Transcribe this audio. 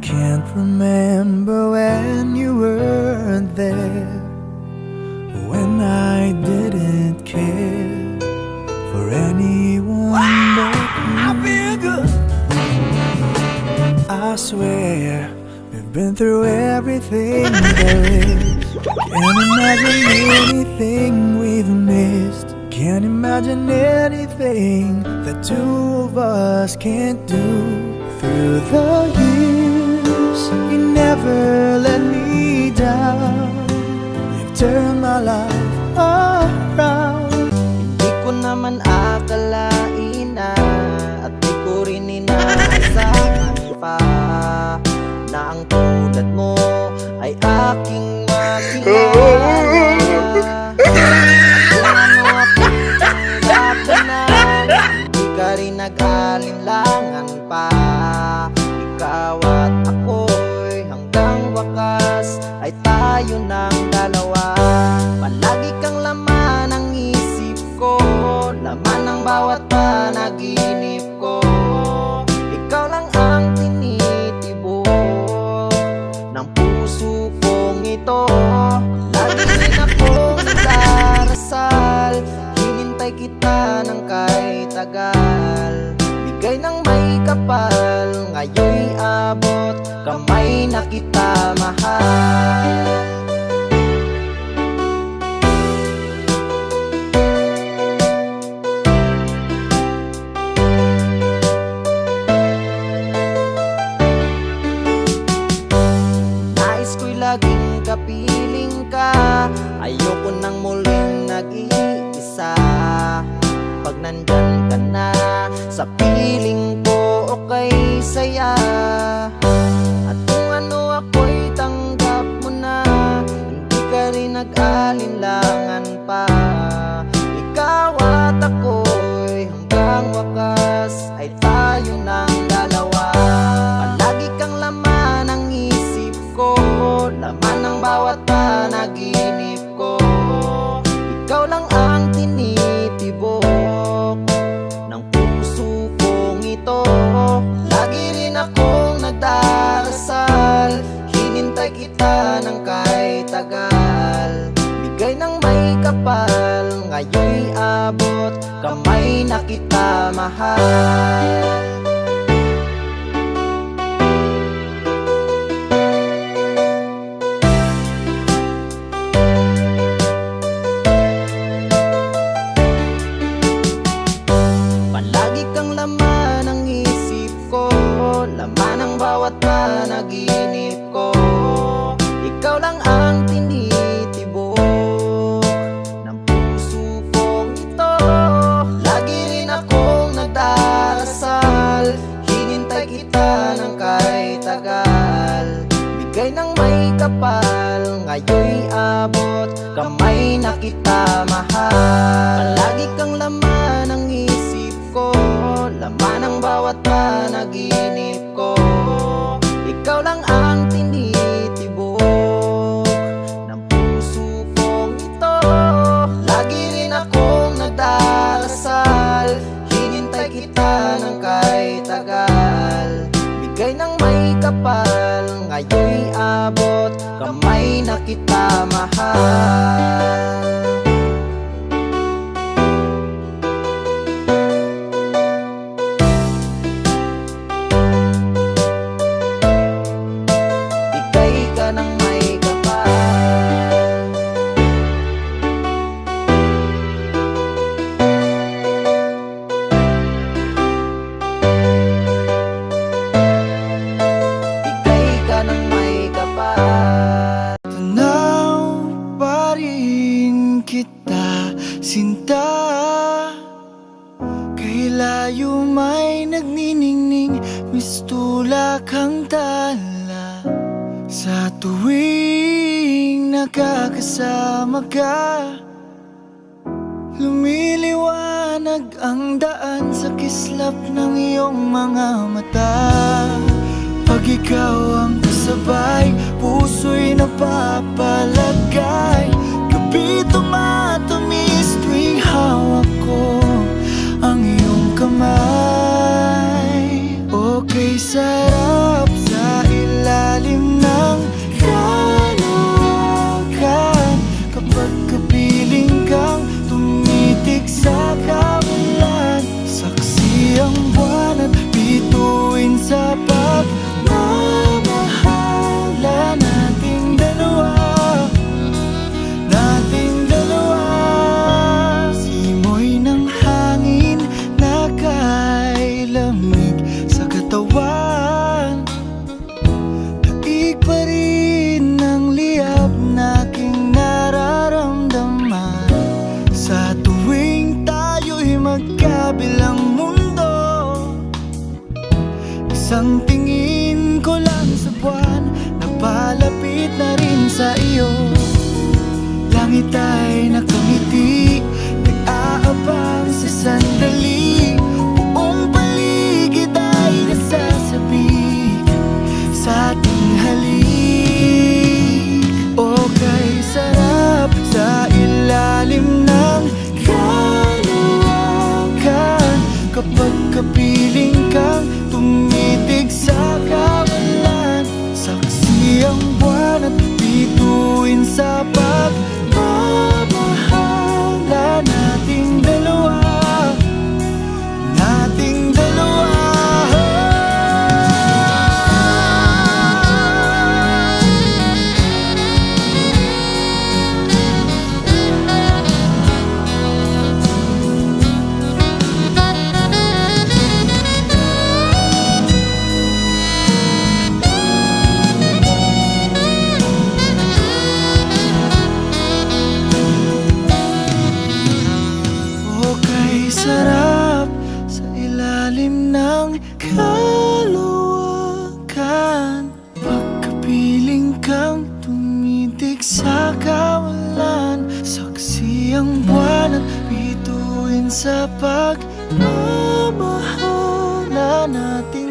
can't remember when you weren't there, when I didn't care for anyone but you. I feel good. I swear we've been through everything there is. Can't imagine anything we've missed. Can't imagine anything that two of us can't do. Through the years, you never let me down. You've turned my life around. Hindi ko naman akalain na, at di ko rin inaasahan pa, na ang tulad mo ay aking makilala. Kung ano ako, tanggap ka na, hindi ka rin nag-alinlangan pa. Ikaw at ako'y hanggang wakas ay tayo ng dalawa. Palagi kang laman ng isip ko, laman ng bawat panaginip ko. Ikaw lang ang tinitibok ng puso kong ito. Lagi rin akong nagdarasal, hinintay kita ng kahit tagal. Bigay ng may kapal, ngayon'y abot kamay na kita mahal. Nais ko'y laging kapiling ka, ayoko nang muling nag-iisa. Pag nandyan ka na, sa piling ko okay saya. At kung ano ako'y tanggap mo na, hindi ka rin nag-alinlangan pa. Ikaw at ako'y hanggang wakas ay tayo ng dalawa. Palagi kang laman ng isip ko, laman ng bawat panaginip ko. Ikaw lang ang tinitibok ng puso kong ito. Lagi rin akong nagdarasal, hinintay kita ng kahit tagal. Bigay ng may kapal, ngayon'y abot kamay na kita mahal. Palagi kang laman ng isip ko, laman ng bawat panaginip ko. Ikaw lang ang tinitibok ng puso kong ito. Lagi rin akong nagdarasal, hinintay kita ng kahit tagal. Bigay ng may kapal, ngayon'y abot kamay na kita mahal. Palagi kang laman ng isip ko, laman ng bawat panaginip ko. Ikaw lang ang tinitibok ng puso kong ito. Lagi rin akong nagdarasal, hinintay kita ng kahit tagal. Bigay ng may kapal, ngayon'y abot kamay na kita mahal. Bigay ka ng may kapal. Bigay ka ng may kapal. Tanaw pa rin kita, sinta. Kay layo may nagniningning, mistulak ang tala. Sa tuwing nakakasama ka, lumiliwanag ang daan sa kislap ng iyong mga mata. Pag ikaw ang kasabay, puso'y napapalagay. Gabi tumatamis tuwing hawak ko ang iyong kamay. Okay, sarap sa ilalim pa rin ang liyab na aking nararamdaman sa tuwing tayo'y magkabilang mundo. Isang tingin ko lang sa buwan, napalapit na rin sa iyo. Langit ay nakangiti, nag-aabang sa sandali. Buong paligid ay nasasabik sa ating halik. O kay sarap sa ilalim ng kalawakan, kapag kapiling kang tumitig sa kawalan. Saksi ang buwan at bituin sa pagmamahala nating dalawa, nating dalawa. Sarap sa ilalim ng kalawakan, pagkapiling kang tumitig sa kawalan. Saksi ang buwan at bituin sa pagmamahala nating